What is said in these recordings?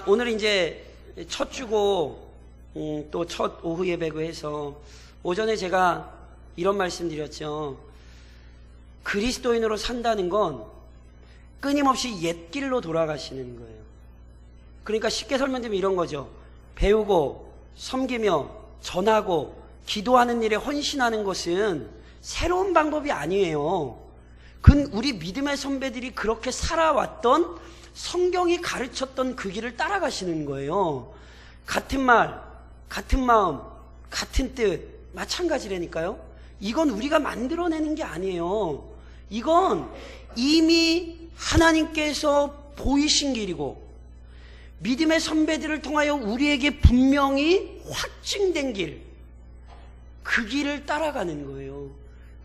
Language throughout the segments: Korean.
오늘 이제 첫 주고 또 첫 오후 예배고 해서 오전에 제가 이런 말씀 드렸죠. 그리스도인으로 산다는 건 끊임없이 옛길로 돌아가시는 거예요. 그러니까 쉽게 설명드리면 이런 거죠. 배우고 섬기며 전하고 기도하는 일에 헌신하는 것은 새로운 방법이 아니에요. 그건 우리 믿음의 선배들이 그렇게 살아왔던, 성경이 가르쳤던 그 길을 따라가시는 거예요. 같은 말, 같은 마음, 같은 뜻, 마찬가지라니까요. 이건 우리가 만들어내는 게 아니에요. 이건 이미 하나님께서 보이신 길이고 믿음의 선배들을 통하여 우리에게 분명히 확증된 길, 그 길을 따라가는 거예요.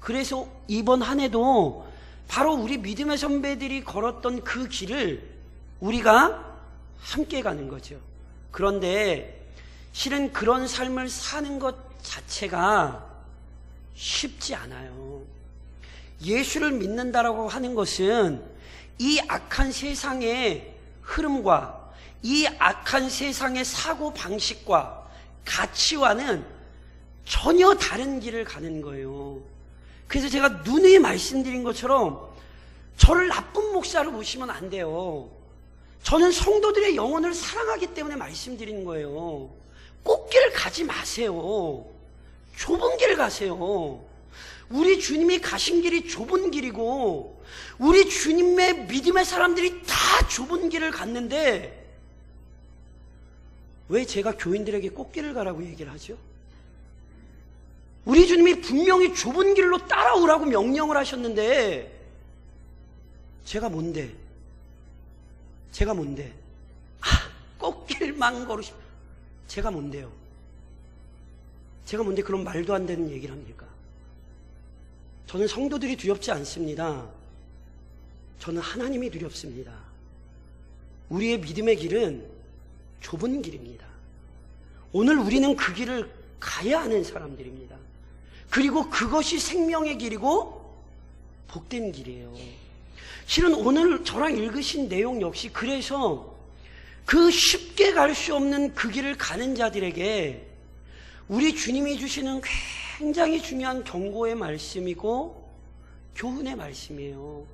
그래서 이번 한 해도 바로 우리 믿음의 선배들이 걸었던 그 길을 우리가 함께 가는 거죠. 그런데 실은 그런 삶을 사는 것 자체가 쉽지 않아요. 예수를 믿는다라고 하는 것은 이 악한 세상의 흐름과 이 악한 세상의 사고 방식과 가치와는 전혀 다른 길을 가는 거예요. 그래서 제가 누누이 말씀드린 것처럼 저를 나쁜 목사로 보시면 안 돼요. 저는 성도들의 영혼을 사랑하기 때문에 말씀드리는 거예요. 꽃길 가지 마세요. 좁은 길 가세요. 우리 주님이 가신 길이 좁은 길이고 우리 주님의 믿음의 사람들이 다 좁은 길을 갔는데 왜 제가 교인들에게 꽃길을 가라고 얘기를 하죠? 우리 주님이 분명히 좁은 길로 따라오라고 명령을 하셨는데 제가 뭔데? 꽃길만 걸으시. 제가 뭔데요? 제가 뭔데 그런 말도 안 되는 얘기를 합니까? 저는 성도들이 두렵지 않습니다. 저는 하나님이 두렵습니다. 우리의 믿음의 길은 좁은 길입니다. 오늘 우리는 그 길을 가야 하는 사람들입니다. 그리고 그것이 생명의 길이고 복된 길이에요. 실은 오늘 저랑 읽으신 내용 역시 그래서 그 쉽게 갈 수 없는 그 길을 가는 자들에게 우리 주님이 주시는 굉장히 중요한 경고의 말씀이고 교훈의 말씀이에요.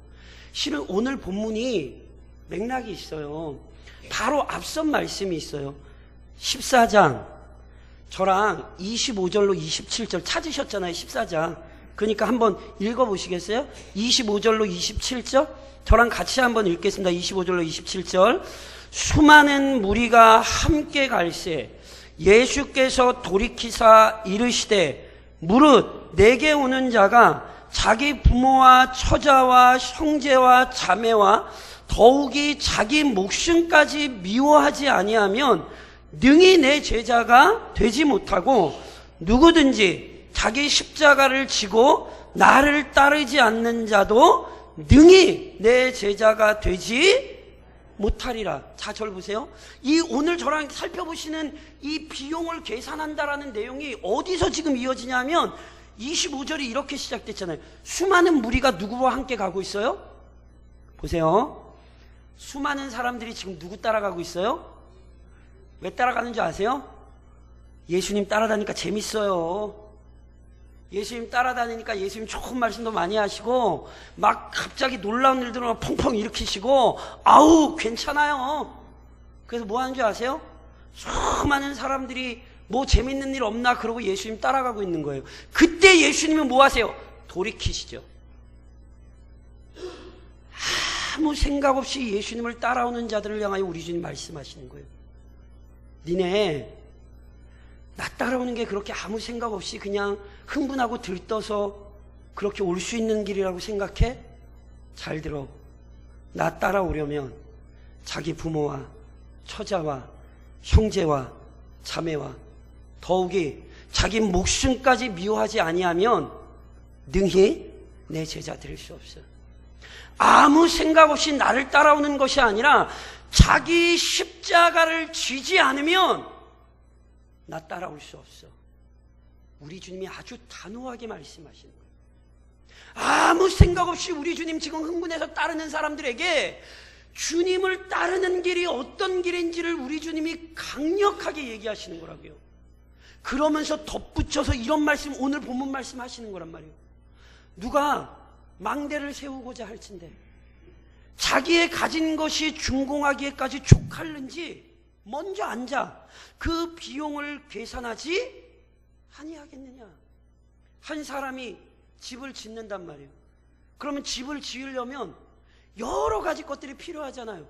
실은 오늘 본문이 맥락이 있어요. 바로 앞선 말씀이 있어요. 14장 저랑 25절로 27절 찾으셨잖아요. 14장. 그러니까 한번 읽어보시겠어요? 25절로 27절 저랑 같이 한번 읽겠습니다. 25절로 27절. 수많은 무리가 함께 갈새 예수께서 돌이키사 이르시되 무릇 내게 오는 자가 자기 부모와 처자와 형제와 자매와 더욱이 자기 목숨까지 미워하지 아니하면 능히 내 제자가 되지 못하고 누구든지 자기 십자가를 지고 나를 따르지 않는 자도 능히 내 제자가 되지 못하리라. 자, 저를 보세요. 이 오늘 저랑 살펴보시는 이 비용을 계산한다라는 내용이 어디서 지금 이어지냐면 25절이 이렇게 시작됐잖아요. 수많은 무리가 누구와 함께 가고 있어요? 보세요. 수많은 사람들이 지금 누구 따라가고 있어요? 왜 따라가는 줄 아세요? 예수님 따라다니까 재밌어요. 예수님 따라다니니까 예수님 좋은 말씀도 많이 하시고 막 갑자기 놀라운 일들을 펑펑 일으키시고 아우 괜찮아요. 그래서 뭐 하는 줄 아세요? 수많은 사람들이 뭐 재밌는 일 없나 그러고 예수님 따라가고 있는 거예요. 그때 예수님은 뭐 하세요? 돌이키시죠. 아무 생각 없이 예수님을 따라오는 자들을 향하여 우리 주님 말씀하시는 거예요. 니네 나 따라오는 게 그렇게 아무 생각 없이 그냥 흥분하고 들떠서 그렇게 올 수 있는 길이라고 생각해? 잘 들어. 나 따라오려면 자기 부모와 처자와 형제와 자매와 더욱이 자기 목숨까지 미워하지 아니하면 능히 내 제자 될 수 없어. 아무 생각 없이 나를 따라오는 것이 아니라 자기 십자가를 지지 않으면 나 따라올 수 없어. 우리 주님이 아주 단호하게 말씀하시는 거예요. 아무 생각 없이 우리 주님 지금 흥분해서 따르는 사람들에게 주님을 따르는 길이 어떤 길인지를 우리 주님이 강력하게 얘기하시는 거라고요. 그러면서 덧붙여서 이런 말씀, 오늘 본문 말씀 하시는 거란 말이에요. 누가 망대를 세우고자 할진대 자기의 가진 것이 준공하기에까지 족할는지 먼저 앉아 그 비용을 계산하지 아니하겠느냐. 한 사람이 집을 짓는단 말이에요. 그러면 집을 지으려면 여러 가지 것들이 필요하잖아요.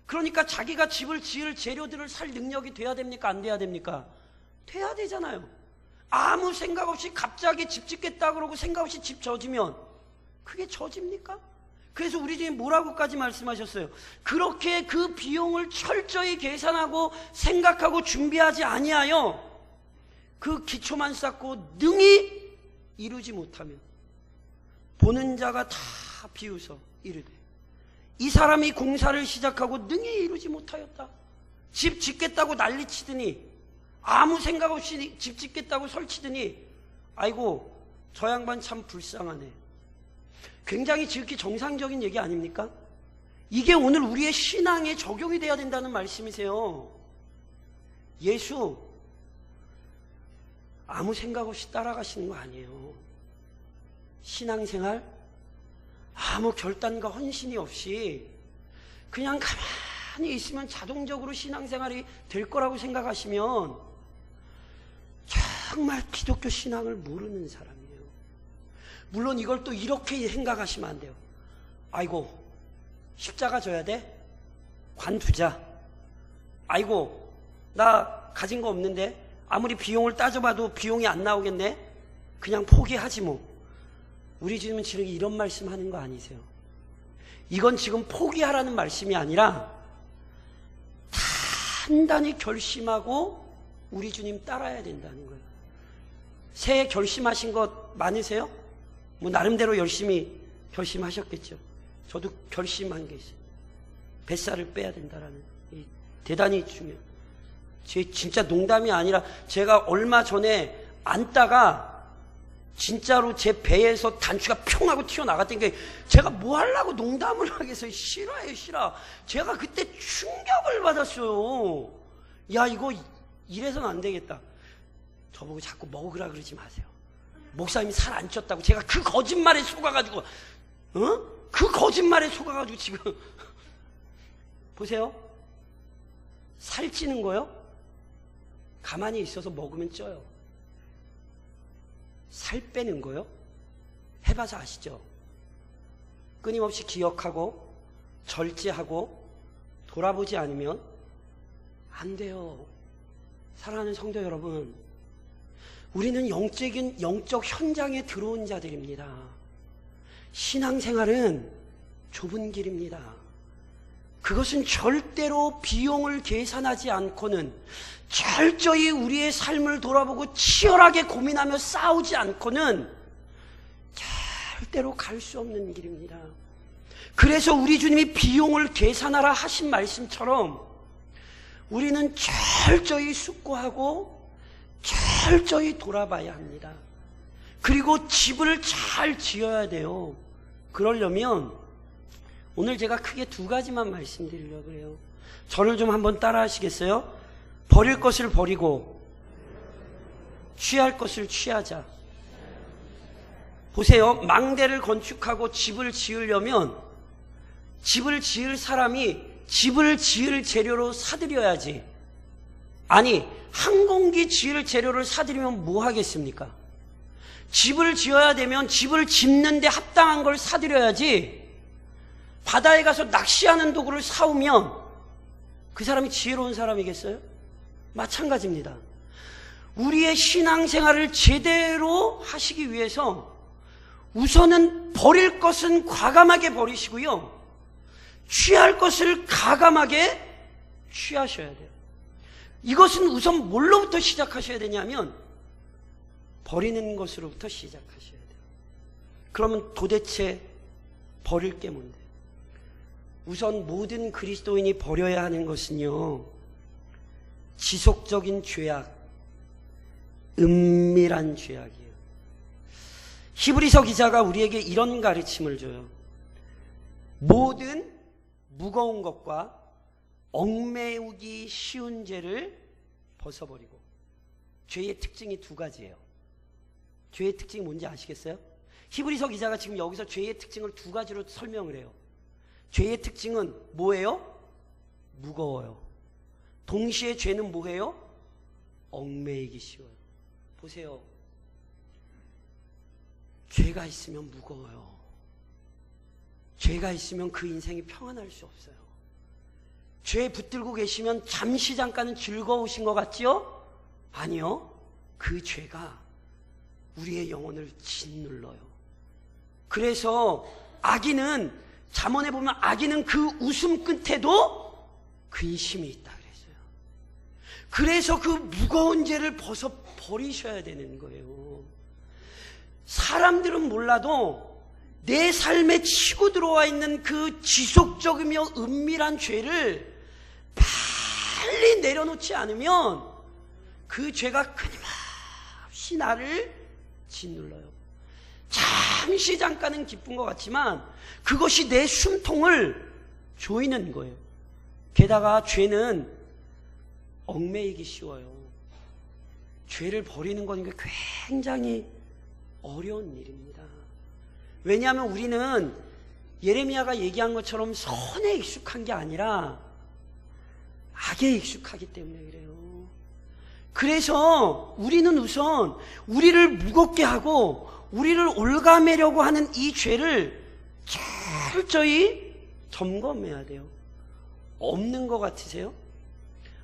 그러니까 자기가 집을 지을 재료들을 살 능력이 돼야 됩니까? 안 돼야 됩니까? 돼야 되잖아요. 아무 생각 없이 갑자기 집 짓겠다 그러고 생각 없이 집 져지면 그게 져집니까? 그래서 우리 주님 뭐라고까지 말씀하셨어요? 그렇게 그 비용을 철저히 계산하고 생각하고 준비하지 아니하여 그 기초만 쌓고 능히 이루지 못하면 보는 자가 다 비웃어 이르되 이 사람이 공사를 시작하고 능히 이루지 못하였다. 집 짓겠다고 난리치더니 아무 생각 없이 집 짓겠다고 설치더니 아이고 저 양반 참 불쌍하네. 굉장히 지극히 정상적인 얘기 아닙니까? 이게 오늘 우리의 신앙에 적용이 돼야 된다는 말씀이세요. 예수 아무 생각 없이 따라가시는 거 아니에요. 신앙생활 아무 결단과 헌신이 없이 그냥 가만히 있으면 자동적으로 신앙생활이 될 거라고 생각하시면 정말 기독교 신앙을 모르는 사람이에요. 물론 이걸 또 이렇게 생각하시면 안 돼요. 아이고 십자가 져야 돼? 관두자. 아이고 나 가진 거 없는데 아무리 비용을 따져봐도 비용이 안 나오겠네? 그냥 포기하지 뭐. 우리 주님은 지금 이런 말씀하는 거 아니세요. 이건 지금 포기하라는 말씀이 아니라 단단히 결심하고 우리 주님 따라야 된다는 거예요. 새해 결심하신 것 많으세요? 뭐 나름대로 열심히 결심하셨겠죠. 저도 결심한 게 있어요. 뱃살을 빼야 된다라는 대단히 중요해요. 진짜 농담이 아니라 제가 얼마 전에 앉다가 진짜로 제 배에서 단추가 평 하고 튀어나갔던 게 제가 뭐 하려고 농담을 하겠어요. 싫어요, 싫어. 제가 그때 충격을 받았어요. 야, 이거 이래서는 안 되겠다. 저보고 자꾸 먹으라 그러지 마세요. 목사님이 살 안 쪘다고. 제가 그 거짓말에 속아가지고, 그 거짓말에 속아가지고 지금. 보세요. 살찌는 거요? 가만히 있어서 먹으면 쪄요. 살 빼는 거요? 해봐서 아시죠? 끊임없이 기억하고 절제하고 돌아보지 않으면 안 돼요. 사랑하는 성도 여러분, 우리는 영적 현장에 들어온 자들입니다. 신앙생활은 좁은 길입니다. 그것은 절대로 비용을 계산하지 않고는, 철저히 우리의 삶을 돌아보고 치열하게 고민하며 싸우지 않고는 절대로 갈 수 없는 길입니다. 그래서 우리 주님이 비용을 계산하라 하신 말씀처럼 우리는 철저히 숙고하고 철저히 돌아봐야 합니다. 그리고 집을 잘 지어야 돼요. 그러려면 오늘 제가 크게 두 가지만 말씀드리려고 해요. 저를 좀 한번 따라 하시겠어요? 버릴 것을 버리고 취할 것을 취하자. 보세요. 망대를 건축하고 집을 지으려면 집을 지을 사람이 집을 지을 재료로 사들여야지. 아니, 항공기 지을 재료를 사들이면 뭐 하겠습니까? 집을 지어야 되면 집을 짓는데 합당한 걸 사들여야지. 바다에 가서 낚시하는 도구를 사오면 그 사람이 지혜로운 사람이겠어요? 마찬가지입니다. 우리의 신앙생활을 제대로 하시기 위해서 우선은 버릴 것은 과감하게 버리시고요, 취할 것을 과감하게 취하셔야 돼요. 이것은 우선 뭘로부터 시작하셔야 되냐면 버리는 것으로부터 시작하셔야 돼요. 그러면 도대체 버릴 게 뭔데? 우선 모든 그리스도인이 버려야 하는 것은요, 지속적인 죄악, 은밀한 죄악이에요. 히브리서 기자가 우리에게 이런 가르침을 줘요. 모든 무거운 것과 얽매우기 쉬운 죄를 벗어버리고, 죄의 특징이 두 가지예요. 죄의 특징이 뭔지 아시겠어요? 히브리서 기자가 지금 여기서 죄의 특징을 두 가지로 설명을 해요. 죄의 특징은 뭐예요? 무거워요. 동시에 죄는 뭐예요? 얽매이기 쉬워요. 보세요. 죄가 있으면 무거워요. 죄가 있으면 그 인생이 평안할 수 없어요. 죄에 붙들고 계시면 잠시 잠깐은 즐거우신 것 같지요? 아니요. 그 죄가 우리의 영혼을 짓눌러요. 그래서 악인은, 잠언에 보면 악인은 그 웃음 끝에도 근심이 있다 그랬어요. 그래서 그 무거운 죄를 벗어버리셔야 되는 거예요. 사람들은 몰라도 내 삶에 치고 들어와 있는 그 지속적이며 은밀한 죄를 빨리 내려놓지 않으면 그 죄가 끊임없이 나를 짓눌러요. 잠시 잠깐은 기쁜 것 같지만 그것이 내 숨통을 조이는 거예요. 게다가 죄는 얽매이기 쉬워요. 죄를 버리는 건 굉장히 어려운 일입니다. 왜냐하면 우리는 예레미야가 얘기한 것처럼 선에 익숙한 게 아니라 악에 익숙하기 때문에 그래요. 그래서 우리는 우선 우리를 무겁게 하고 우리를 올가매려고 하는 이 죄를 철저히 점검해야 돼요. 없는 것 같으세요?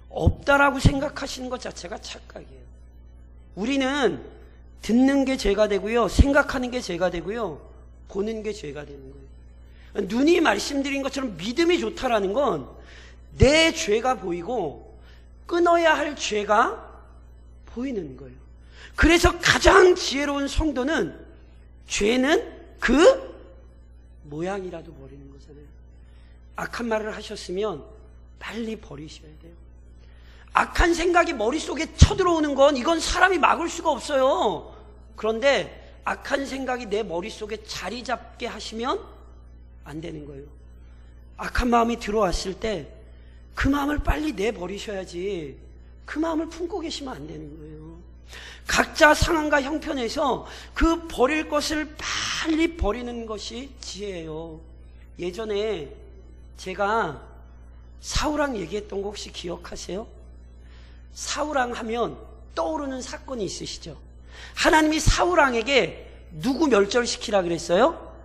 없다라고 생각하시는 것 자체가 착각이에요. 우리는 듣는 게 죄가 되고요, 생각하는 게 죄가 되고요, 보는 게 죄가 되는 거예요. 눈이 말씀드린 것처럼 믿음이 좋다라는 건 내 죄가 보이고 끊어야 할 죄가 보이는 거예요. 그래서 가장 지혜로운 성도는 죄는 그 모양이라도 버리는 거잖아요. 악한 말을 하셨으면 빨리 버리셔야 돼요. 악한 생각이 머릿속에 쳐들어오는 건 이건 사람이 막을 수가 없어요. 그런데 악한 생각이 내 머릿속에 자리 잡게 하시면 안 되는 거예요. 악한 마음이 들어왔을 때 그 마음을 빨리 내버리셔야지 그 마음을 품고 계시면 안 되는 거예요. 각자 상황과 형편에서 그 버릴 것을 빨리 버리는 것이 지혜예요. 예전에 제가 사울왕 얘기했던 거 혹시 기억하세요? 사울왕 하면 떠오르는 사건이 있으시죠? 하나님이 사울왕에게 누구 멸절시키라 그랬어요?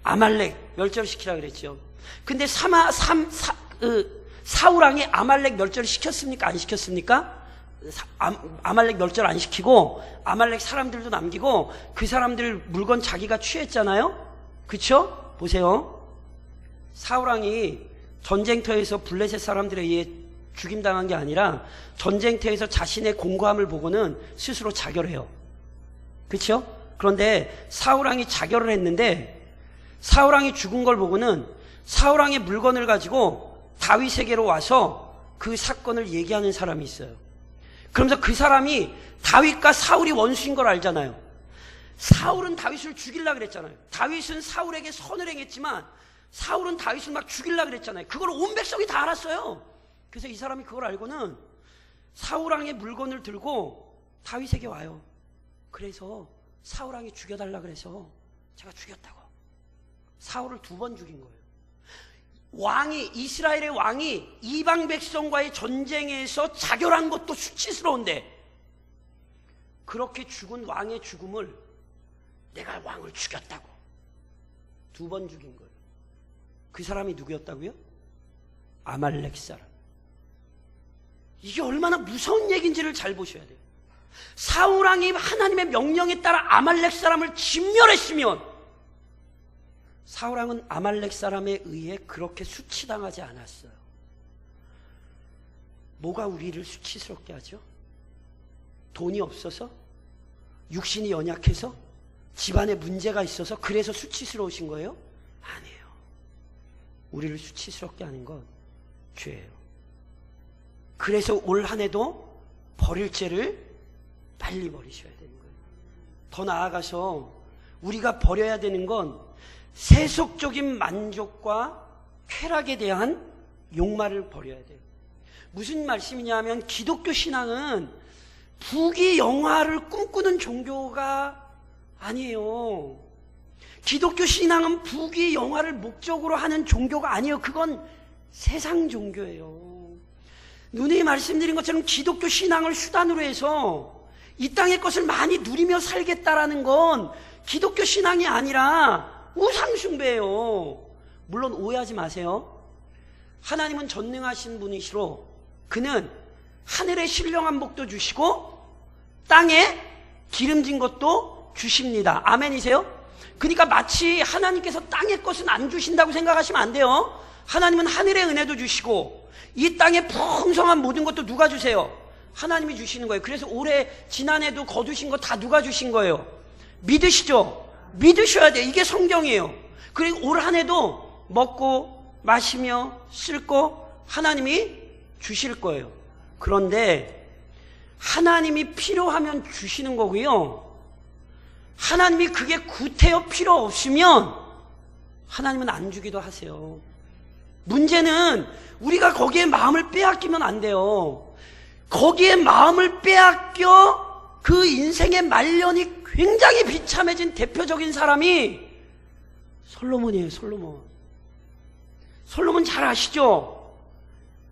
아말렉 멸절시키라 그랬죠. 근데 사울왕이 아말렉 멸절시켰습니까? 안 시켰습니까? 아말렉 멸절 안 시키고 아말렉 사람들도 남기고 그 사람들 물건 자기가 취했잖아요. 그쵸? 보세요. 사울왕이 전쟁터에서 블레셋 사람들에 의해 죽임당한 게 아니라 전쟁터에서 자신의 공고함을 보고는 스스로 자결해요. 그쵸? 그런데 사울왕이 자결을 했는데 사울왕이 죽은 걸 보고는 사울왕의 물건을 가지고 다윗에게로 와서 그 사건을 얘기하는 사람이 있어요. 그러면서 그 사람이 다윗과 사울이 원수인 걸 알잖아요. 사울은 다윗을 죽이려고 그랬잖아요. 다윗은 사울에게 선을 행했지만 사울은 다윗을 막 죽이려고 그랬잖아요. 그걸 온 백성이 다 알았어요. 그래서 이 사람이 그걸 알고는 사울왕의 물건을 들고 다윗에게 와요. 그래서 사울왕이 죽여달라 그래서 제가 죽였다고. 사울을 2번 죽인 거예요. 이스라엘의 왕이 이방 백성과의 전쟁에서 자결한 것도 수치스러운데 그렇게 죽은 왕의 죽음을 내가 왕을 죽였다고 2번 죽인 거예요. 그 사람이 누구였다고요? 아말렉 사람. 이게 얼마나 무서운 얘기인지를 잘 보셔야 돼요. 사울왕이 하나님의 명령에 따라 아말렉 사람을 진멸했으면 사울왕은 아말렉 사람에 의해 그렇게 수치당하지 않았어요. 뭐가 우리를 수치스럽게 하죠? 돈이 없어서? 육신이 연약해서? 집안에 문제가 있어서 그래서 수치스러우신 거예요? 아니에요. 우리를 수치스럽게 하는 건 죄예요. 그래서 올 한 해도 버릴 죄를 빨리 버리셔야 되는 거예요. 더 나아가서 우리가 버려야 되는 건 세속적인 만족과 쾌락에 대한 욕망을 버려야 돼요. 무슨 말씀이냐면 기독교 신앙은 부귀영화를 꿈꾸는 종교가 아니에요. 기독교 신앙은 부귀영화를 목적으로 하는 종교가 아니에요. 그건 세상 종교예요. 누누이 말씀드린 것처럼 기독교 신앙을 수단으로 해서 이 땅의 것을 많이 누리며 살겠다라는 건 기독교 신앙이 아니라 우상숭배예요. 물론 오해하지 마세요. 하나님은 전능하신 분이시로 그는 하늘에 신령한 복도 주시고 땅에 기름진 것도 주십니다. 아멘이세요? 그러니까 마치 하나님께서 땅의 것은 안 주신다고 생각하시면 안 돼요. 하나님은 하늘의 은혜도 주시고 이 땅에 풍성한 모든 것도 누가 주세요? 하나님이 주시는 거예요. 그래서 올해 지난해도 거두신 거 다 누가 주신 거예요? 믿으시죠? 믿으셔야 돼요. 이게 성경이에요. 그리고 올 한 해도 먹고 마시며 쓸 거 하나님이 주실 거예요. 그런데 하나님이 필요하면 주시는 거고요. 하나님이 그게 구태여 필요 없으면 하나님은 안 주기도 하세요. 문제는 우리가 거기에 마음을 빼앗기면 안 돼요. 거기에 마음을 빼앗겨 그 인생의 말년이 굉장히 비참해진 대표적인 사람이 솔로몬이에요. 솔로몬 잘 아시죠?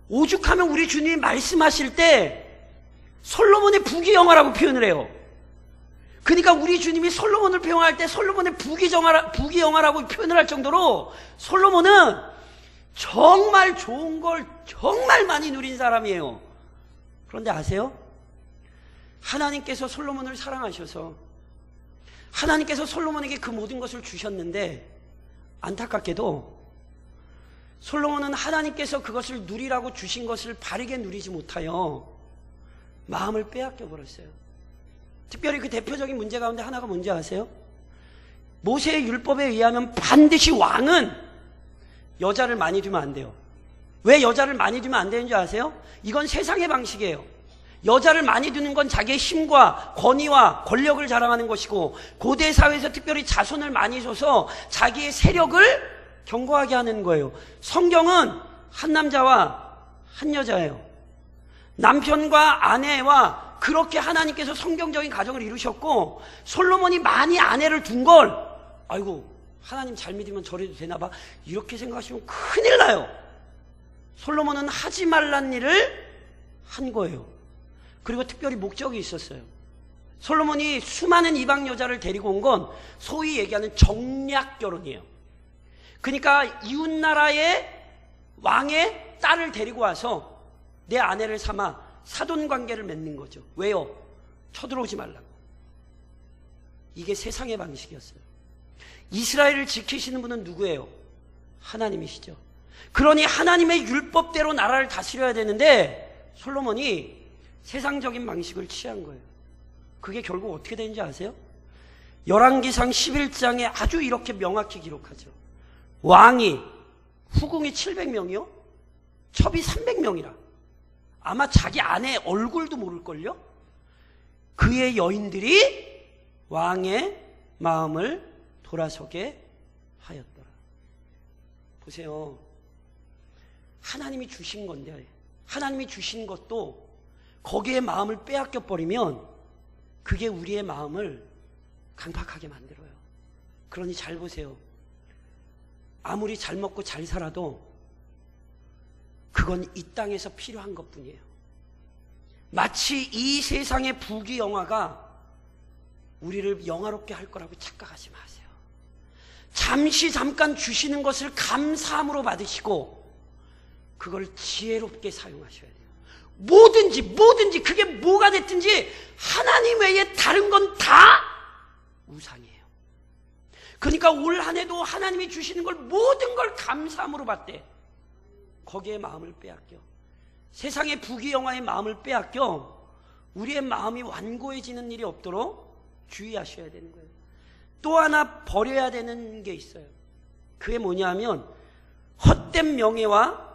오죽하면 우리 주님이 말씀하실 때 솔로몬의 부귀영화라고 표현을 해요. 그러니까 우리 주님이 솔로몬을 표현할 때 솔로몬의 부귀영화라고 표현을 할 정도로 솔로몬은 정말 좋은 걸 정말 많이 누린 사람이에요. 그런데 아세요? 하나님께서 솔로몬을 사랑하셔서 하나님께서 솔로몬에게 그 모든 것을 주셨는데 안타깝게도 솔로몬은 하나님께서 그것을 누리라고 주신 것을 바르게 누리지 못하여 마음을 빼앗겨 버렸어요. 특별히 그 대표적인 문제 가운데 하나가 뭔지 아세요? 모세의 율법에 의하면 반드시 왕은 여자를 많이 두면 안 돼요. 왜 여자를 많이 두면 안 되는 줄 아세요? 이건 세상의 방식이에요. 여자를 많이 두는 건 자기의 힘과 권위와 권력을 자랑하는 것이고 고대 사회에서 특별히 자손을 많이 줘서 자기의 세력을 견고하게 하는 거예요. 성경은 한 남자와 한 여자예요. 남편과 아내와 그렇게 하나님께서 성경적인 가정을 이루셨고 솔로몬이 많이 아내를 둔 걸 아이고 하나님 잘 믿으면 저래도 되나 봐 이렇게 생각하시면 큰일 나요. 솔로몬은 하지 말란 일을 한 거예요. 그리고 특별히 목적이 있었어요. 솔로몬이 수많은 이방 여자를 데리고 온 건 소위 얘기하는 정략 결혼이에요. 그러니까 이웃나라의 왕의 딸을 데리고 와서 내 아내를 삼아 사돈관계를 맺는 거죠. 왜요? 쳐들어오지 말라고. 이게 세상의 방식이었어요. 이스라엘을 지키시는 분은 누구예요? 하나님이시죠. 그러니 하나님의 율법대로 나라를 다스려야 되는데 솔로몬이 세상적인 방식을 취한 거예요. 그게 결국 어떻게 되는지 아세요? 열왕기상 11장에 아주 이렇게 명확히 기록하죠. 왕이 후궁이 700명이요? 첩이 300명이라. 아마 자기 아내 얼굴도 모를걸요? 그의 여인들이 왕의 마음을 돌아서게 하였더라. 보세요. 하나님이 주신 건데 하나님이 주신 것도 거기에 마음을 빼앗겨 버리면 그게 우리의 마음을 강팍하게 만들어요. 그러니 잘 보세요. 아무리 잘 먹고 잘 살아도 그건 이 땅에서 필요한 것뿐이에요. 마치 이 세상의 부귀영화가 우리를 영화롭게 할 거라고 착각하지 마세요. 잠깐 주시는 것을 감사함으로 받으시고 그걸 지혜롭게 사용하셔야 돼요. 뭐든지 그게 뭐가 됐든지 하나님 외에 다른 건 다 우상이에요. 그러니까 올 한 해도 하나님이 주시는 걸 모든 걸 감사함으로 받되 거기에 마음을 빼앗겨 세상의 부귀영화의 마음을 빼앗겨 우리의 마음이 완고해지는 일이 없도록 주의하셔야 되는 거예요. 또 하나 버려야 되는 게 있어요. 그게 뭐냐면 헛된 명예와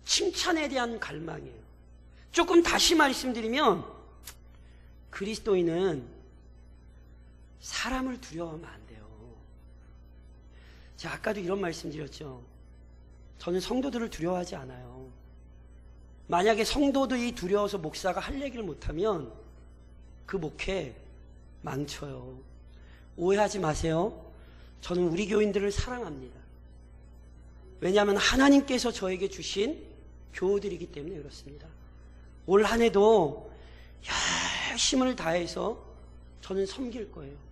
칭찬에 대한 갈망이에요. 조금 다시 말씀드리면 그리스도인은 사람을 두려워하면 안 돼요. 제가 아까도 이런 말씀 드렸죠. 저는 성도들을 두려워하지 않아요. 만약에 성도들이 두려워서 목사가 할 얘기를 못하면 그 목회 망쳐요. 오해하지 마세요. 저는 우리 교인들을 사랑합니다. 왜냐하면 하나님께서 저에게 주신 교우들이기 때문에 그렇습니다. 올 한 해도 열심을 다해서 저는 섬길 거예요.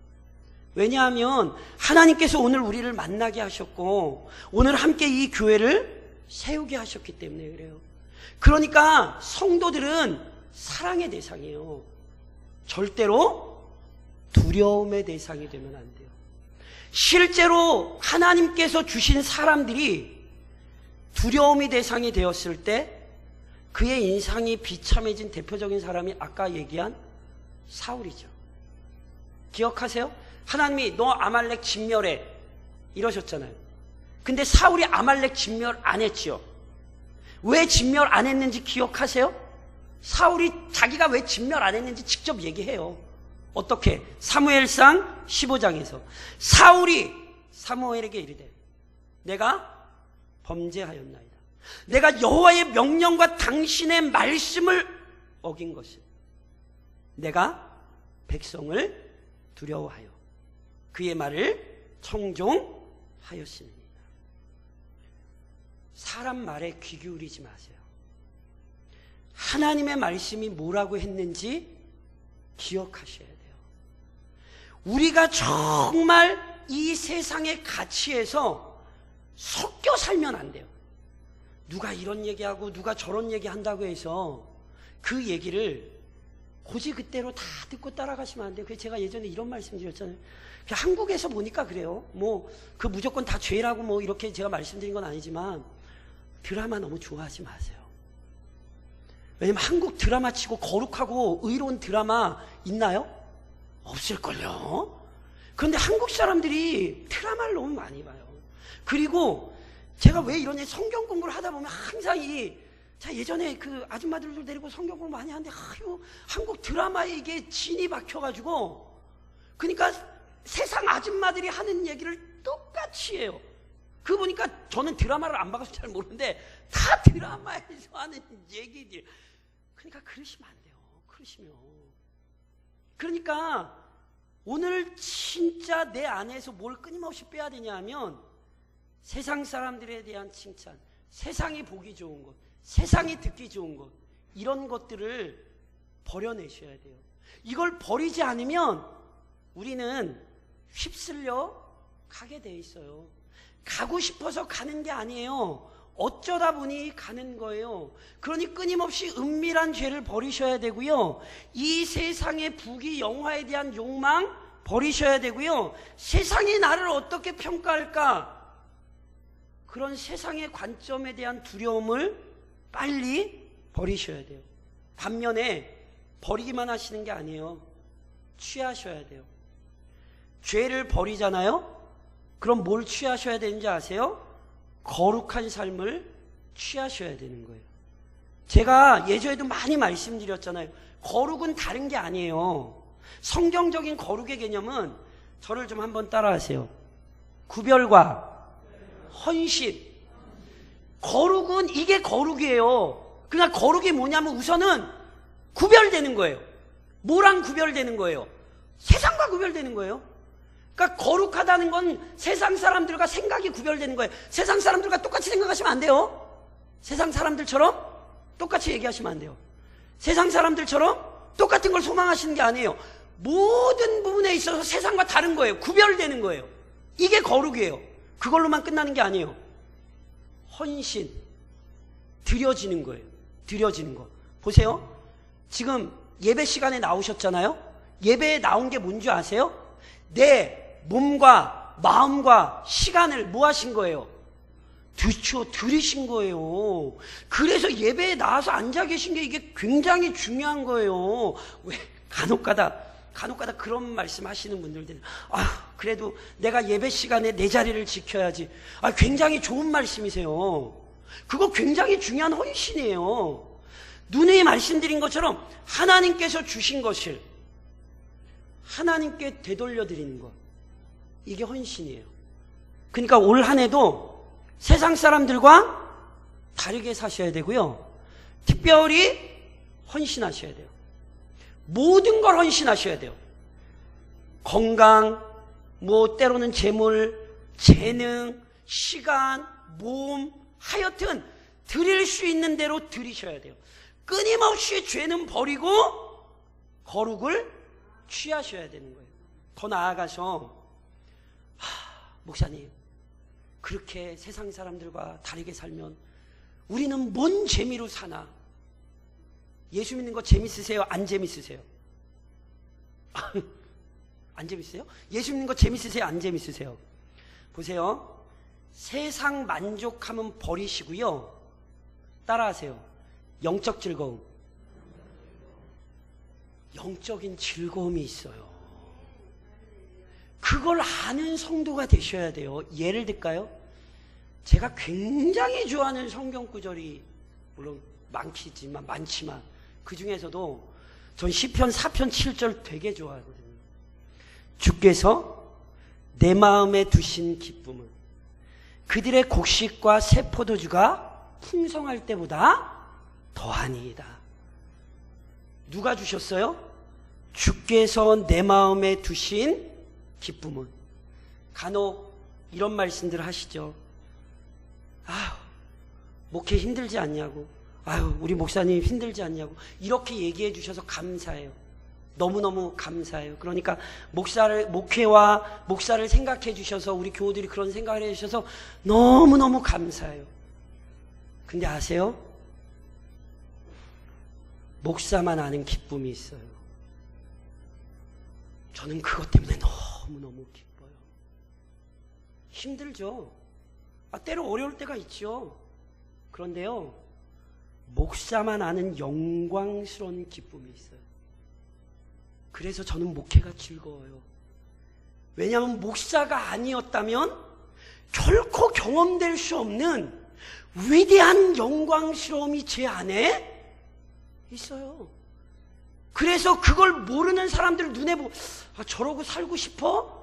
왜냐하면 하나님께서 오늘 우리를 만나게 하셨고 오늘 함께 이 교회를 세우게 하셨기 때문에 그래요. 그러니까 성도들은 사랑의 대상이에요. 절대로 두려움의 대상이 되면 안 돼요. 실제로 하나님께서 주신 사람들이 두려움의 대상이 되었을 때 그의 인상이 비참해진 대표적인 사람이 아까 얘기한 사울이죠. 기억하세요? 하나님이 너 아말렉 진멸해 이러셨잖아요. 근데 사울이 아말렉 진멸 안 했죠. 왜 진멸 안 했는지 기억하세요? 사울이 자기가 왜 진멸 안 했는지 직접 얘기해요. 어떻게? 사무엘상 15장에서 사울이 사무엘에게 이르되 내가 범죄하였나이다. 내가 여호와의 명령과 당신의 말씀을 어긴 것을 내가 백성을 두려워하여 그의 말을 청종하였습니다. 사람 말에 귀 기울이지 마세요. 하나님의 말씀이 뭐라고 했는지 기억하셔야 돼요. 우리가 정말 이 세상의 가치에서 섞여 살면 안 돼요. 누가 이런 얘기하고 누가 저런 얘기한다고 해서 그 얘기를 고지그대로 다 듣고 따라가시면 안 돼요. 그래서 제가 예전에 이런 말씀 드렸잖아요. 한국에서 보니까 그래요. 그 무조건 다 죄라고 이렇게 제가 말씀드린 건 아니지만 드라마 너무 좋아하지 마세요. 왜냐면 한국 드라마 치고 거룩하고 의로운 드라마 있나요? 없을걸요. 그런데 한국 사람들이 드라마를 너무 많이 봐요. 그리고 제가 왜 이러냐, 성경 공부를 하다 보면 항상 예전에 그 아줌마들도 데리고 성경 공부 많이 하는데 한국 드라마에 이게 진이 박혀가지고 그러니까 세상 아줌마들이 하는 얘기를 똑같이 해요. 그거 보니까 저는 드라마를 안 봐서 잘 모르는데 다 드라마에서 하는 얘기들. 그러니까 그러시면 안 돼요. 그러시면. 그러니까 오늘 진짜 내 안에서 뭘 끊임없이 빼야 되냐 하면 세상 사람들에 대한 칭찬, 세상이 보기 좋은 것, 세상이 듣기 좋은 것, 이런 것들을 버려내셔야 돼요. 이걸 버리지 않으면 우리는 휩쓸려 가게 돼 있어요. 가고 싶어서 가는 게 아니에요. 어쩌다 보니 가는 거예요. 그러니 끊임없이 은밀한 죄를 버리셔야 되고요. 이 세상의 부귀 영화에 대한 욕망 버리셔야 되고요. 세상이 나를 어떻게 평가할까? 그런 세상의 관점에 대한 두려움을 빨리 버리셔야 돼요. 반면에 버리기만 하시는 게 아니에요. 취하셔야 돼요. 죄를 버리잖아요? 그럼 뭘 취하셔야 되는지 아세요? 거룩한 삶을 취하셔야 되는 거예요. 제가 예전에도 많이 말씀드렸잖아요. 거룩은 다른 게 아니에요. 성경적인 거룩의 개념은 저를 좀 한번 따라하세요. 구별과 헌신. 거룩은 이게 거룩이에요. 그러니까 거룩이 뭐냐면 우선은 구별되는 거예요. 뭐랑 구별되는 거예요? 세상과 구별되는 거예요. 그러니까 거룩하다는 건 세상 사람들과 생각이 구별되는 거예요. 세상 사람들과 똑같이 생각하시면 안 돼요. 세상 사람들처럼 똑같이 얘기하시면 안 돼요. 세상 사람들처럼 똑같은 걸 소망하시는 게 아니에요. 모든 부분에 있어서 세상과 다른 거예요. 구별되는 거예요. 이게 거룩이에요. 그걸로만 끝나는 게 아니에요. 헌신, 드려지는 거예요. 드려지는 거. 보세요. 지금 예배 시간에 나오셨잖아요. 예배에 나온 게 뭔지 아세요? 내 몸과 마음과 시간을 뭐 하신 거예요? 들이신 거예요. 그래서 예배에 나와서 앉아 계신 게 이게 굉장히 중요한 거예요. 왜 간혹가다 그런 말씀 하시는 분들은 그래도 내가 예배 시간에 내 자리를 지켜야지. 굉장히 좋은 말씀이세요. 그거 굉장히 중요한 헌신이에요. 누누이 말씀드린 것처럼 하나님께서 주신 것을 하나님께 되돌려 드리는 것, 이게 헌신이에요. 그러니까 올 한 해도 세상 사람들과 다르게 사셔야 되고요. 특별히 헌신하셔야 돼요. 모든 걸 헌신하셔야 돼요. 건강, 때로는 재물, 재능, 시간, 몸, 하여튼 드릴 수 있는 대로 드리셔야 돼요. 끊임없이 죄는 버리고 거룩을 취하셔야 되는 거예요. 더 나아가서 목사님, 그렇게 세상 사람들과 다르게 살면 우리는 뭔 재미로 사나? 예수 믿는 거 재밌으세요? 안 재밌으세요? 안 재밌어요? 예수 믿는 거 재밌으세요? 안 재밌으세요? 보세요. 세상 만족함은 버리시고요. 따라하세요. 영적 즐거움. 영적인 즐거움이 있어요. 그걸 아는 성도가 되셔야 돼요. 예를 들까요? 제가 굉장히 좋아하는 성경 구절이 물론 많지만 그 중에서도 전 시편 4편 7절 되게 좋아하거든요. 주께서 내 마음에 두신 기쁨은 그들의 곡식과 새 포도주가 풍성할 때보다 더하니이다. 누가 주셨어요? 주께서 내 마음에 두신 기쁨은. 간혹 이런 말씀들 하시죠. 목회 힘들지 않냐고, 우리 목사님 힘들지 않냐고 이렇게 얘기해 주셔서 감사해요. 너무너무 감사해요. 그러니까 목회와 목사를 생각해 주셔서 우리 교우들이 그런 생각을 해 주셔서 너무너무 감사해요. 근데 아세요? 목사만 아는 기쁨이 있어요. 저는 그것 때문에 너무너무 기뻐요. 힘들죠. 때로 어려울 때가 있죠. 그런데요, 목사만 아는 영광스러운 기쁨이 있어요. 그래서 저는 목회가 즐거워요. 왜냐하면 목사가 아니었다면 결코 경험될 수 없는 위대한 영광스러움이 제 안에 있어요. 그래서 그걸 모르는 사람들 눈에 보고 저러고 살고 싶어?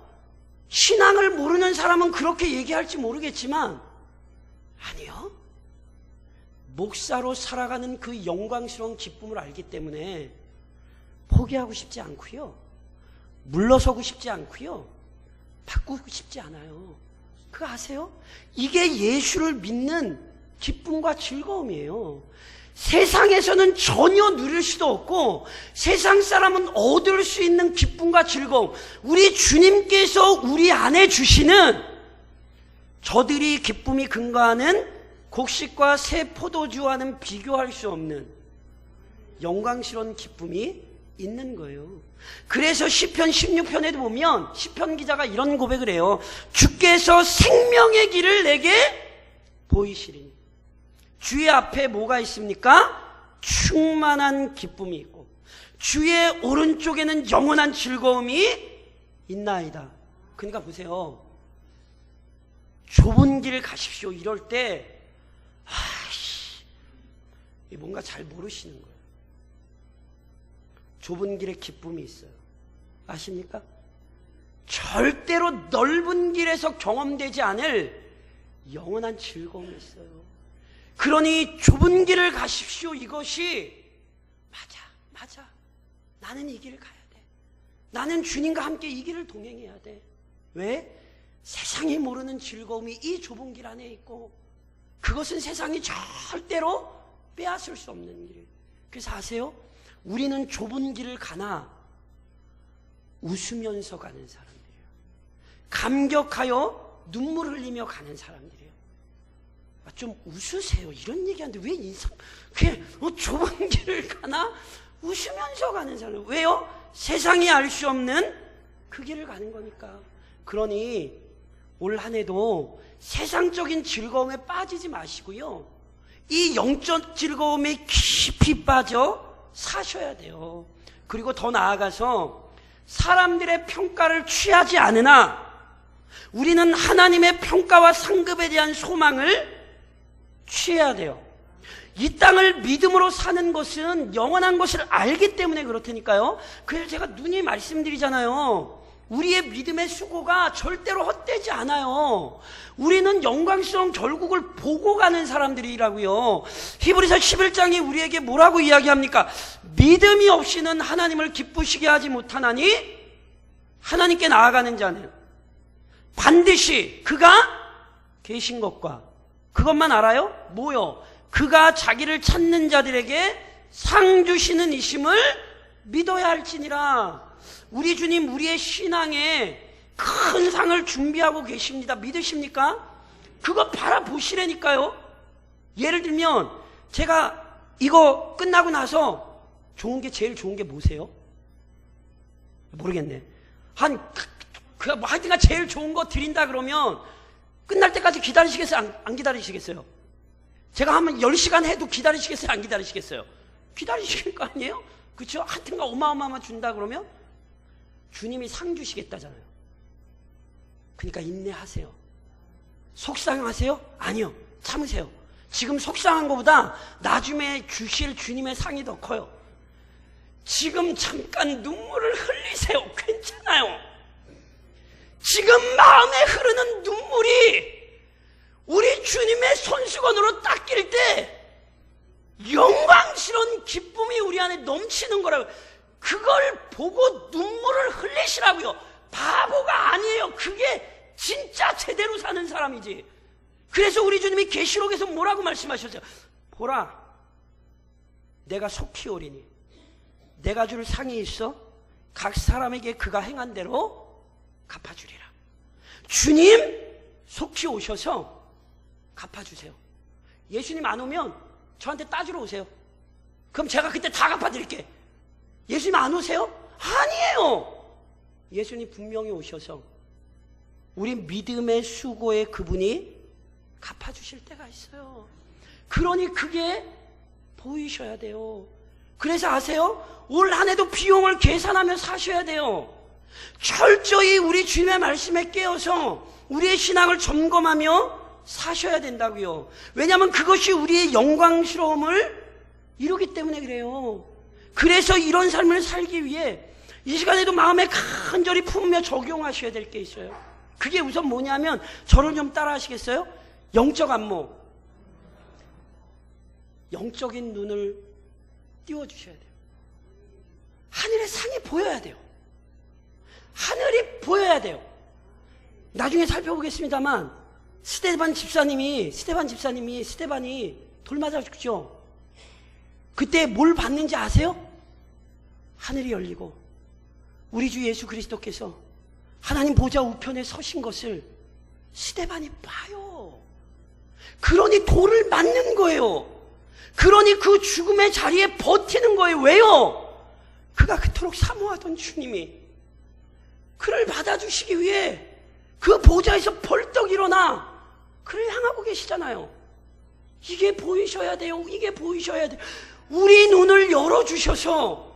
신앙을 모르는 사람은 그렇게 얘기할지 모르겠지만 아니요. 목사로 살아가는 그 영광스러운 기쁨을 알기 때문에 포기하고 싶지 않고요. 물러서고 싶지 않고요. 바꾸고 싶지 않아요. 그거 아세요? 이게 예수를 믿는 기쁨과 즐거움이에요. 세상에서는 전혀 누릴 수도 없고 세상 사람은 얻을 수 있는 기쁨과 즐거움, 우리 주님께서 우리 안에 주시는 저들이 기쁨이 근거하는 곡식과 새 포도주와는 비교할 수 없는 영광스러운 기쁨이 있는 거예요. 그래서 시편 16편에도 보면 시편 기자가 이런 고백을 해요. 주께서 생명의 길을 내게 보이시리니. 주의 앞에 뭐가 있습니까? 충만한 기쁨이 있고 주의 오른쪽에는 영원한 즐거움이 있나이다. 그러니까 보세요. 좁은 길 가십시오 이럴 때 뭔가 잘 모르시는 거예요. 좁은 길에 기쁨이 있어요. 아십니까? 절대로 넓은 길에서 경험되지 않을 영원한 즐거움이 있어요. 그러니 좁은 길을 가십시오. 이것이 맞아. 나는 이 길을 가야 돼. 나는 주님과 함께 이 길을 동행해야 돼. 왜? 세상이 모르는 즐거움이 이 좁은 길 안에 있고 그것은 세상이 절대로 빼앗을 수 없는 길이에요. 그래서 아세요? 우리는 좁은 길을 가나 웃으면서 가는 사람들이에요. 감격하여 눈물 흘리며 가는 사람들이에요. 좀 웃으세요. 이런 얘기하는데 왜 그냥 좁은 길을 가나 웃으면서 가는 사람. 왜요? 세상이 알 수 없는 그 길을 가는 거니까. 그러니 올 한 해도 세상적인 즐거움에 빠지지 마시고요. 이 영적 즐거움에 깊이 빠져 사셔야 돼요. 그리고 더 나아가서 사람들의 평가를 취하지 않으나 우리는 하나님의 평가와 상급에 대한 소망을 취해야 돼요. 이 땅을 믿음으로 사는 것은 영원한 것을 알기 때문에 그렇다니까요. 그래서 제가 누님 말씀드리잖아요. 우리의 믿음의 수고가 절대로 헛되지 않아요. 우리는 영광스러운 결국을 보고 가는 사람들이라고요. 히브리서 11장이 우리에게 뭐라고 이야기합니까? 믿음이 없이는 하나님을 기쁘시게 하지 못하나니 하나님께 나아가는 자는 반드시 그가 계신 것과 그것만 알아요? 뭐요? 그가 자기를 찾는 자들에게 상 주시는 이심을 믿어야 할지니라. 우리 주님 우리의 신앙에 큰 상을 준비하고 계십니다. 믿으십니까? 그거 바라보시라니까요. 예를 들면 제가 이거 끝나고 나서 제일 좋은 게 뭐세요? 모르겠네. 하여튼간 제일 좋은 거 드린다 그러면 끝날 때까지 기다리시겠어요? 안 기다리시겠어요? 제가 하면 10시간 해도 기다리시겠어요? 안 기다리시겠어요? 기다리실 거 아니에요? 그렇죠? 하여튼간 어마어마한 준다 그러면 주님이 상 주시겠다잖아요. 그러니까 인내하세요. 속상하세요? 아니요. 참으세요. 지금 속상한 것보다 나중에 주실 주님의 상이 더 커요. 지금 잠깐 눈물을 흘리세요. 괜찮아요. 지금 마음에 흐르는 눈물이 우리 주님의 손수건으로 닦일 때 영광스러운 기쁨이 우리 안에 넘치는 거라고요. 그걸 보고 눈물을 흘리시라고요. 바보가 아니에요. 그게 진짜 제대로 사는 사람이지. 그래서 우리 주님이 계시록에서 뭐라고 말씀하셨어요? 보라, 내가 속히 오리니 내가 줄 상이 있어 각 사람에게 그가 행한 대로 갚아주리라. 주님 속히 오셔서 갚아주세요. 예수님 안 오면 저한테 따지러 오세요. 그럼 제가 그때 다 갚아드릴게. 예수님 안 오세요? 아니에요. 예수님 분명히 오셔서 우리 믿음의 수고에 그분이 갚아주실 때가 있어요. 그러니 그게 보이셔야 돼요. 그래서 아세요? 올 한 해도 비용을 계산하며 사셔야 돼요. 철저히 우리 주님의 말씀에 깨어서 우리의 신앙을 점검하며 사셔야 된다고요. 왜냐하면 그것이 우리의 영광스러움을 이루기 때문에 그래요. 그래서 이런 삶을 살기 위해 이 시간에도 마음에 간절히 품으며 적용하셔야 될 게 있어요. 그게 우선 뭐냐면 저를 좀 따라 하시겠어요? 영적 안목, 영적인 눈을 띄워주셔야 돼요. 하늘의 상이 보여야 돼요. 하늘이 보여야 돼요. 나중에 살펴보겠습니다만 스테반 집사님이 돌 맞아 죽죠. 그때 뭘 봤는지 아세요? 하늘이 열리고 우리 주 예수 그리스도께서 하나님 보좌 우편에 서신 것을 스테반이 봐요. 그러니 돌을 맞는 거예요. 그러니 그 죽음의 자리에 버티는 거예요. 왜요? 그가 그토록 사모하던 주님이 그를 받아주시기 위해 그 보좌에서 벌떡 일어나 그를 향하고 계시잖아요. 이게 보이셔야 돼요. 이게 보이셔야 돼요. 우리 눈을 열어주셔서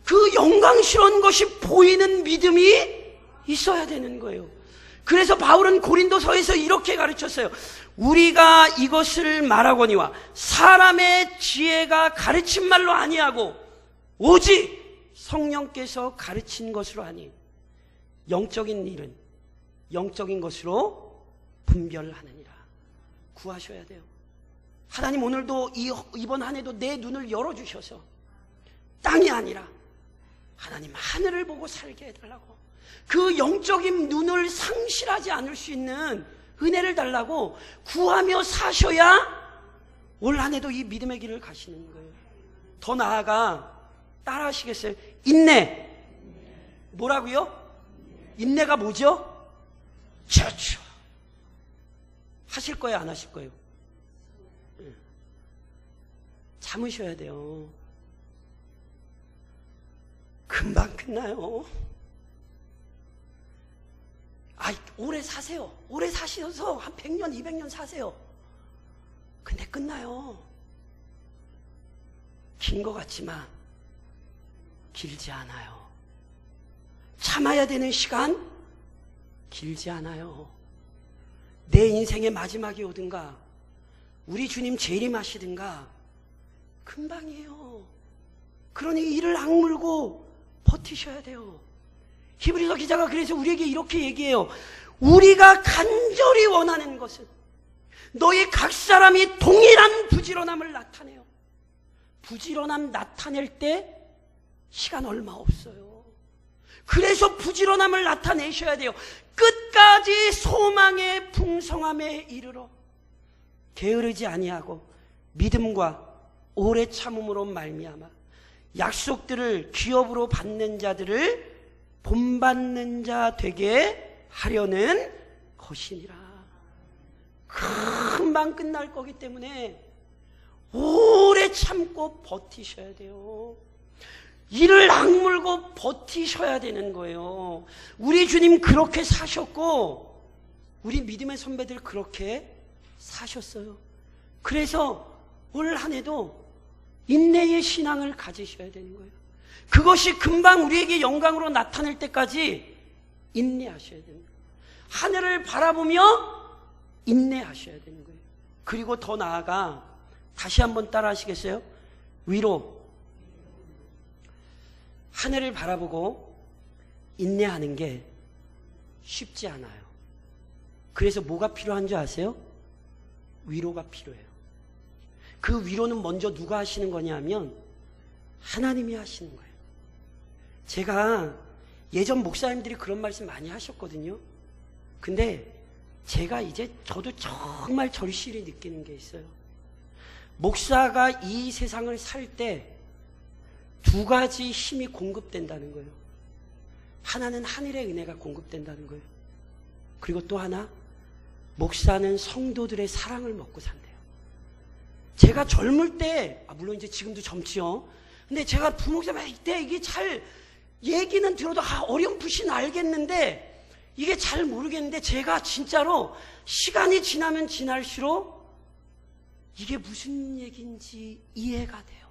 그 영광스러운 것이 보이는 믿음이 있어야 되는 거예요. 그래서 바울은 고린도서에서 이렇게 가르쳤어요. 우리가 이것을 말하거니와 사람의 지혜가 가르친 말로 아니하고 오직 성령께서 가르친 것으로 하니 영적인 일은 영적인 것으로 분별하느니라. 구하셔야 돼요. 하나님 오늘도 이번 한 해도 내 눈을 열어주셔서 땅이 아니라 하나님 하늘을 보고 살게 해달라고, 그 영적인 눈을 상실하지 않을 수 있는 은혜를 달라고 구하며 사셔야 올 한 해도 이 믿음의 길을 가시는 거예요. 더 나아가 따라 하시겠어요? 인내. 뭐라고요? 인내가 뭐죠? 그렇죠. 하실 거예요? 안 하실 거예요? 참으셔야 돼요. 금방 끝나요. 오래 사세요. 오래 사셔서 한 100년, 200년 사세요. 근데 끝나요. 긴 것 같지만 길지 않아요. 참아야 되는 시간 길지 않아요. 내 인생의 마지막이 오든가 우리 주님 재림하시든가 금방이에요. 그러니 이를 악물고 버티셔야 돼요. 히브리서 기자가 그래서 우리에게 이렇게 얘기해요. 우리가 간절히 원하는 것은 너희 각 사람이 동일한 부지런함을 나타내요. 부지런함 나타낼 때 시간 얼마 없어요. 그래서 부지런함을 나타내셔야 돼요. 끝까지 소망의 풍성함에 이르러 게으르지 아니하고 믿음과 오래 참음으로 말미암아 약속들을 기업으로 받는 자들을 본받는 자 되게 하려는 것이니라. 금방 끝날 거기 때문에 오래 참고 버티셔야 돼요. 이를 악물고 버티셔야 되는 거예요. 우리 주님 그렇게 사셨고 우리 믿음의 선배들 그렇게 사셨어요. 그래서 올 한 해도 인내의 신앙을 가지셔야 되는 거예요. 그것이 금방 우리에게 영광으로 나타날 때까지 인내하셔야 되는 거예요. 하늘을 바라보며 인내하셔야 되는 거예요. 그리고 더 나아가 다시 한번 따라 하시겠어요? 위로. 하늘을 바라보고 인내하는 게 쉽지 않아요. 그래서 뭐가 필요한 줄 아세요? 위로가 필요해요. 그 위로는 먼저 누가 하시는 거냐면 하나님이 하시는 거예요. 제가 예전 목사님들이 그런 말씀 많이 하셨거든요. 근데 제가 이제 저도 정말 절실히 느끼는 게 있어요. 목사가 이 세상을 살 때 두 가지 힘이 공급된다는 거예요. 하나는 하늘의 은혜가 공급된다는 거예요. 그리고 또 하나, 목사는 성도들의 사랑을 먹고 산대요. 제가 젊을 때, 물론 이제 지금도 젊지요. 근데 제가 부목사님 이때 이게 잘 얘기는 들어도 어렴풋이 알겠는데 이게 잘 모르겠는데 제가 진짜로 시간이 지나면 지날수록 이게 무슨 얘기인지 이해가 돼요.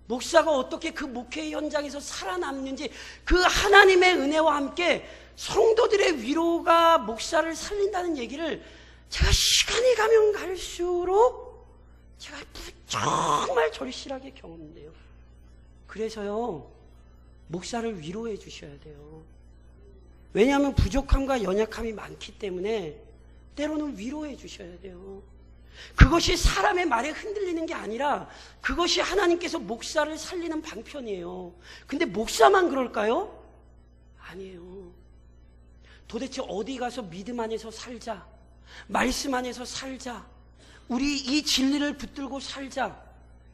목사가 어떻게 그 목회 현장에서 살아남는지, 그 하나님의 은혜와 함께 성도들의 위로가 목사를 살린다는 얘기를 제가 시간이 가면 갈수록 제가 정말 절실하게 경험돼요. 그래서요, 목사를 위로해 주셔야 돼요. 왜냐하면 부족함과 연약함이 많기 때문에 때로는 위로해 주셔야 돼요. 그것이 사람의 말에 흔들리는 게 아니라 그것이 하나님께서 목사를 살리는 방편이에요. 근데 목사만 그럴까요? 아니에요. 도대체 어디 가서 믿음 안에서 살자, 말씀 안에서 살자, 우리 이 진리를 붙들고 살자,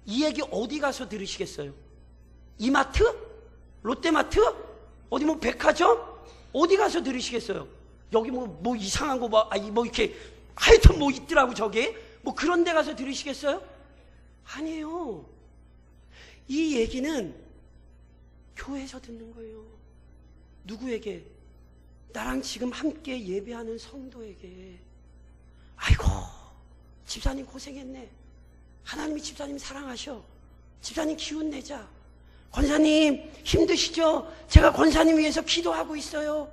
이 얘기 어디 가서 들으시겠어요? 이마트? 롯데마트? 어디 뭐 백화점? 어디 가서 들으시겠어요? 여기 뭐 이상한 거 뭐 이렇게 하여튼 뭐 있더라고 저게. 뭐 그런 데 가서 들으시겠어요? 아니에요. 이 얘기는 교회에서 듣는 거예요. 누구에게? 나랑 지금 함께 예배하는 성도에게. 아이고, 집사님 고생했네. 하나님이 집사님 사랑하셔. 집사님 기운 내자. 권사님 힘드시죠? 제가 권사님 위해서 기도하고 있어요.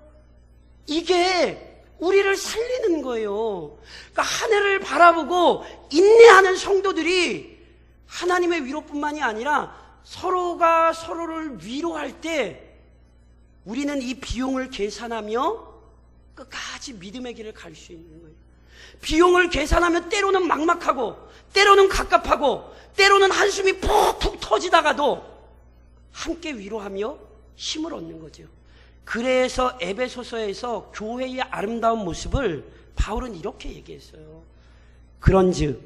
이게 우리를 살리는 거예요. 그러니까 하늘을 바라보고 인내하는 성도들이 하나님의 위로뿐만이 아니라 서로가 서로를 위로할 때 우리는 이 비용을 계산하며 끝까지 믿음의 길을 갈 수 있는 거예요. 비용을 계산하면 때로는 막막하고 때로는 갑갑하고 때로는 한숨이 푹푹 터지다가도 함께 위로하며 힘을 얻는 거죠. 그래서 에베소서에서 교회의 아름다운 모습을 바울은 이렇게 얘기했어요. 그런즉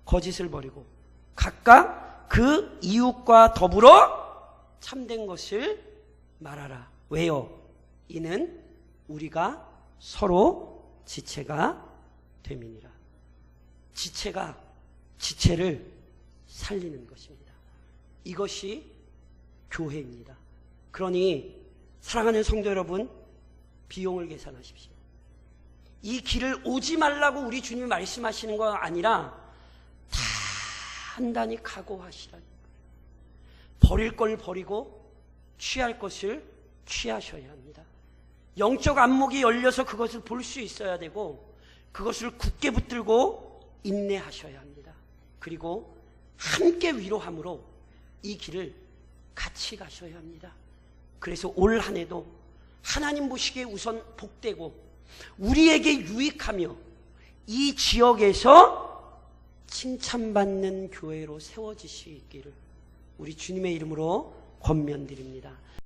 거짓을 버리고 각각 그 이웃과 더불어 참된 것을 말하라. 왜요? 이는 우리가 서로 지체가 됨이니라. 지체가 지체를 살리는 것입니다. 이것이 교회입니다. 그러니 사랑하는 성도 여러분, 비용을 계산하십시오. 이 길을 오지 말라고 우리 주님이 말씀하시는 건 아니라 단단히 각오하시라는 거예요. 버릴 걸 버리고 취할 것을 취하셔야 합니다. 영적 안목이 열려서 그것을 볼 수 있어야 되고 그것을 굳게 붙들고 인내하셔야 합니다. 그리고 함께 위로함으로 이 길을 같이 가셔야 합니다. 그래서 올 한 해도 하나님 보시기에 우선 복되고 우리에게 유익하며 이 지역에서 칭찬받는 교회로 세워지시기를 우리 주님의 이름으로 권면드립니다.